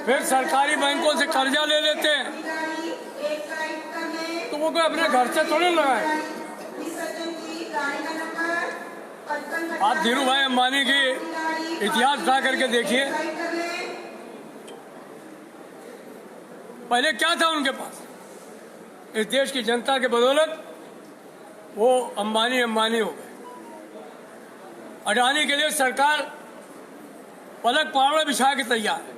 फिर सरकारी बैंकों से कर्जा ले लेते हैं तो वो कोई अपने घर से थोड़ी लगाए। आप धीरू भाई अंबानी की इतिहास उठा करके देखिए, पहले क्या था उनके पास। इस देश की जनता के बदौलत वो अंबानी हो गए। अडानी के लिए सरकार पलक पावड़ा बिछा के तैयार है।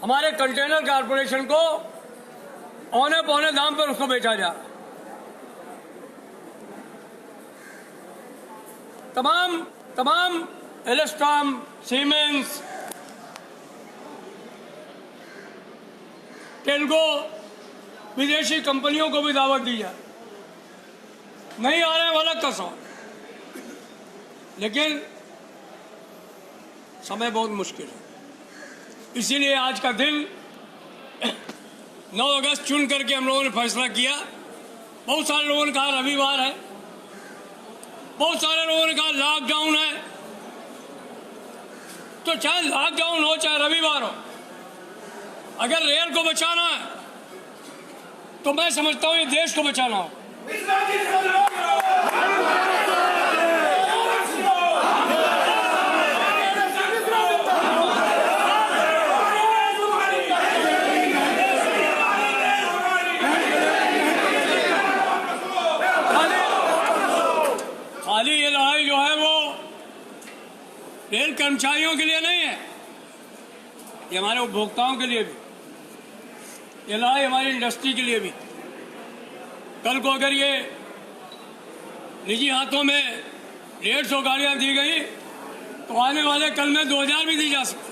हमारे कंटेनर कारपोरेशन को औने पौने दाम पर उसको बेचा जा रहा है। तमाम एल्स्टॉम, सीमेंस, टेल्को विदेशी कंपनियों को भी दावत दी जाए, नहीं आने वाला कसम। लेकिन समय बहुत मुश्किल है, इसीलिए आज का दिन 9 अगस्त चुन करके हम लोगों ने फैसला किया। बहुत सारे लोगों ने कहा रविवार है, बहुत सारे लोगों ने कहा लॉकडाउन है। तो चाहे लॉकडाउन हो चाहे रविवार हो, अगर रेल को बचाना है तो मैं समझता हूं ये देश को बचाना हो। खाली ये लड़ाई जो है वो रेल कर्मचारियों के लिए नहीं है, ये हमारे उपभोक्ताओं के लिए भी, ये लड़ाई हमारी इंडस्ट्री के लिए भी। कल को अगर ये निजी हाथों में 150 गाड़ियां दी गई तो आने वाले कल में 2000 भी दी जा सकती।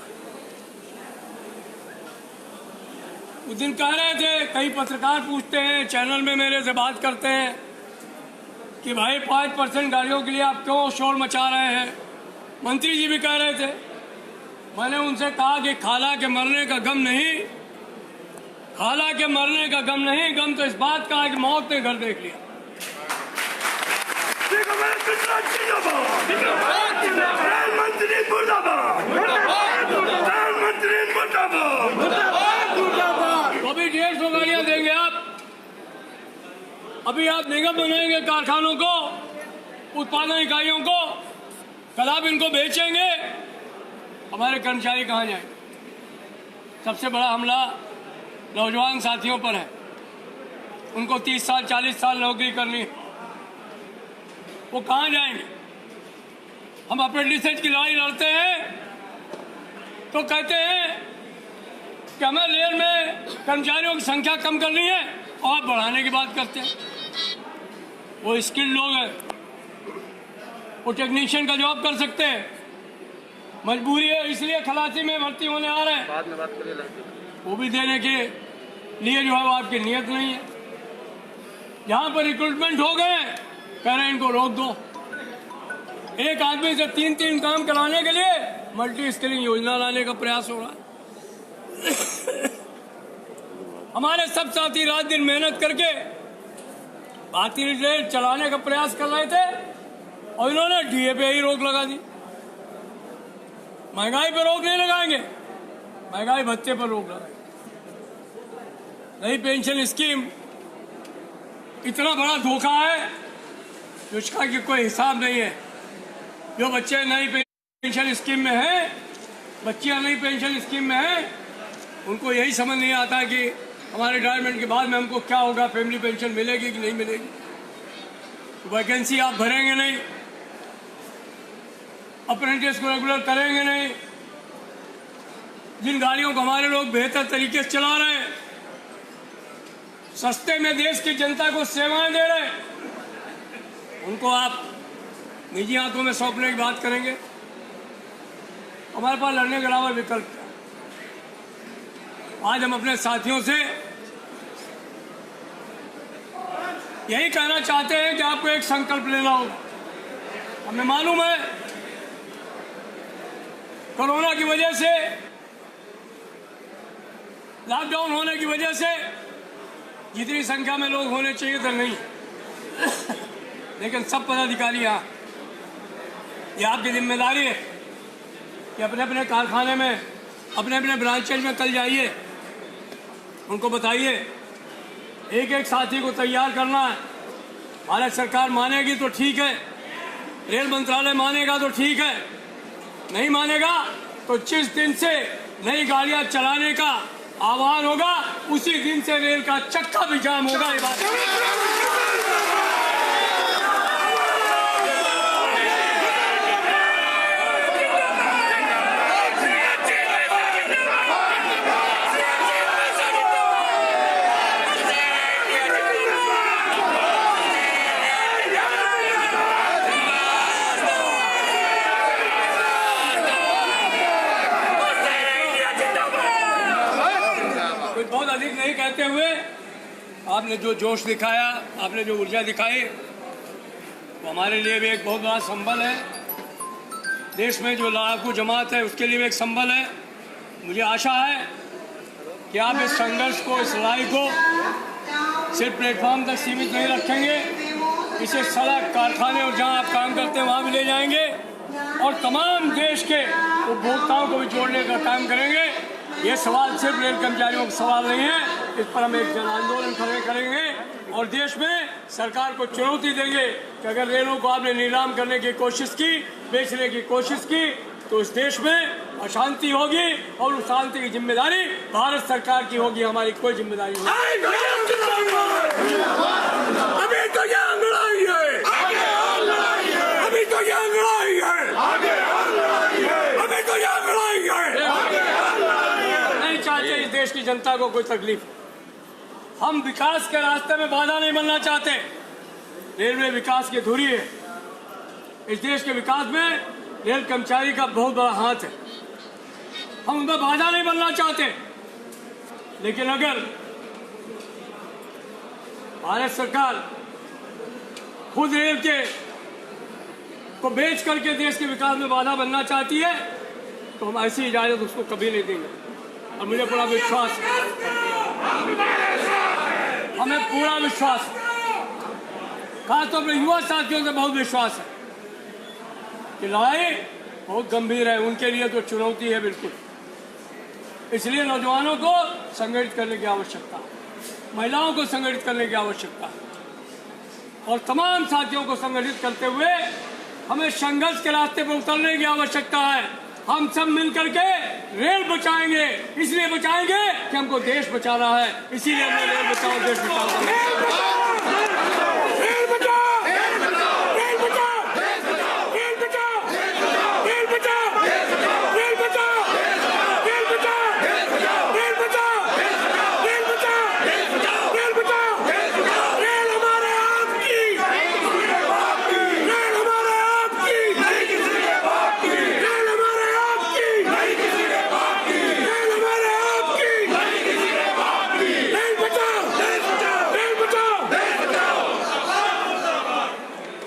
उस दिन कह रहे थे, कई पत्रकार पूछते हैं, चैनल में मेरे से बात करते हैं कि भाई 5% गाड़ियों के लिए आप क्यों शोर मचा रहे हैं। मंत्री जी भी कह रहे थे। मैंने उनसे कहा कि खाला के मरने का गम नहीं, खाला के मरने का गम नहीं, गम तो इस बात का है कि मौत ने घर देख लिया। तो अभी 150 गाड़ियां देंगे आप, अभी आप निगम बनाएंगे कारखानों को, उत्पादन इकाइयों को, कल आप इनको बेचेंगे, हमारे कर्मचारी कहाँ जाएंगे। सबसे बड़ा हमला नौजवान साथियों पर है, उनको 30 साल 40 साल नौकरी करनी है, वो कहाँ जाएंगे। हम अप्रेंटिसशिप की लड़ाई लड़ते हैं तो कहते हैं कि हमें रेल में कर्मचारियों की संख्या कम करनी है और आप बढ़ाने की बात करते हैं। वो स्किल्ड लोग हैं, वो टेक्नीशियन का जॉब कर सकते हैं, मजबूरी है इसलिए खलासी में भर्ती होने आ रहे हैं। बाद में बात करें, वो भी देने के लिए जो है वो आपकी नियत नहीं है। जहाँ पर रिक्रूटमेंट हो गए कह रहे हैं इनको रोक दो। एक आदमी से 3 काम कराने के लिए मल्टी स्किलिंग योजना लाने का प्रयास हो रहा है। हमारे सब साथी रात दिन मेहनत करके भारतीय रेल चलाने का प्रयास कर रहे थे और इन्होंने डीए पे ही रोक लगा दी। महंगाई पर रोक नहीं लगाएंगे, महंगाई भत्ते पर रोक लगाएंगे। नई पेंशन स्कीम इतना बड़ा धोखा है जिसका कि कोई हिसाब नहीं है। जो बच्चे नई पेंशन स्कीम में हैं, बच्चियां नई पेंशन स्कीम में हैं, उनको यही समझ नहीं आता कि हमारे रिटायरमेंट के बाद में हमको क्या होगा, फैमिली पेंशन मिलेगी कि नहीं मिलेगी। तो वैकेंसी आप भरेंगे नहीं, अप्रेंटिस को रेगुलर करेंगे नहीं। जिन गाड़ियों को हमारे लोग बेहतर तरीके से चला रहे हैं, सस्ते में देश की जनता को सेवाएं दे रहे हैं, उनको आप निजी हाथों में सौंपने की बात करेंगे। हमारे पास लड़ने के अलावा विकल्प क्या। आज हम अपने साथियों से यही कहना चाहते हैं कि आपको एक संकल्प लेना होगा। हमें मालूम है कोरोना की वजह से, लॉकडाउन होने की वजह से जितनी संख्या में लोग होने चाहिए थे नहीं, लेकिन सब पदाधिकारी यहाँ ये आपकी जिम्मेदारी है कि अपने अपने कारखाने में, अपने अपने ब्रांचेज में कल जाइए, उनको बताइए, एक एक साथी को तैयार करना है। भारत सरकार मानेगी तो ठीक है, रेल मंत्रालय मानेगा तो ठीक है, नहीं मानेगा तो जिस दिन से नई गाड़ियां चलाने का आह्वान होगा उसी दिन से रेल का चक्का भी जाम होगा। ये बात बहुत अधिक नहीं कहते हुए आपने जो जोश दिखाया, आपने जो ऊर्जा दिखाई, वो हमारे लिए भी एक बहुत बड़ा संबल है। देश में जो लड़ाकू जमात है उसके लिए भी एक संबल है। मुझे आशा है कि आप इस संघर्ष को, इस लड़ाई को सिर्फ प्लेटफॉर्म तक सीमित नहीं रखेंगे, इसे सड़क, कारखाने और जहां आप काम करते हैं वहां भी ले जाएंगे और तमाम देश के उपभोक्ताओं को भी जोड़ने का काम करेंगे। ये सवाल सिर्फ रेल कर्मचारियों का सवाल नहीं है, इस पर हम एक जन आंदोलन खड़े करेंगे और देश में सरकार को चुनौती देंगे कि अगर रेलों को आपने नीलाम करने की कोशिश की, बेचने की कोशिश की, तो इस देश में अशांति होगी और उस शांति की जिम्मेदारी भारत सरकार की होगी, हमारी कोई जिम्मेदारी नहीं। अभी तो ये लड़ाई है, अभी तो ये लड़ाई है, अभी तो ये लड़ाई है। नहीं चाहते इस देश की जनता को कोई तकलीफ। हम विकास के रास्ते में बाधा नहीं बनना चाहते। रेलवे विकास की धुरी है। इस देश के विकास में रेल कर्मचारी का बहुत बड़ा हाथ है। हम उनमें बाधा नहीं बनना चाहते, लेकिन अगर भारत सरकार खुद रेल के को बेच करके देश के विकास में बाधा बनना चाहती है तो हम ऐसी इजाजत उसको कभी नहीं देंगे। और मुझे पूरा विश्वास है, हमें पूरा विश्वास है, खासतौर पर युवा साथियों से बहुत विश्वास है कि लड़ाई बहुत गंभीर है, उनके लिए तो चुनौती है बिल्कुल। इसलिए नौजवानों को संगठित करने की आवश्यकता है, महिलाओं को संगठित करने की आवश्यकता है और तमाम साथियों को संगठित करते हुए हमें संघर्ष के रास्ते पर उतरने की आवश्यकता है। हम सब मिलकर के रेल बचाएंगे, इसलिए बचाएंगे कि हमको देश बचाना है, इसीलिए हमने रेल बचाओ देश बचाओ।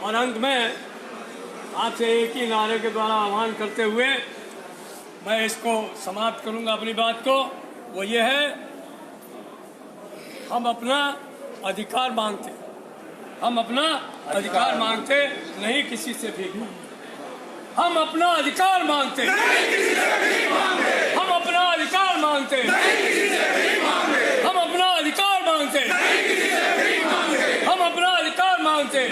और अंत में आपसे एक ही नारे के द्वारा आह्वान करते हुए मैं इसको समाप्त करूंगा अपनी बात को। वो ये है, हम अपना अधिकार मांगते, हम अपना अधिकार मांगते नहीं किसी से भी। हम अपना अधिकार मांगते, हम अपना अधिकार मांगते, हम अपना अधिकार मांगते, हम अपना अधिकार मांगते।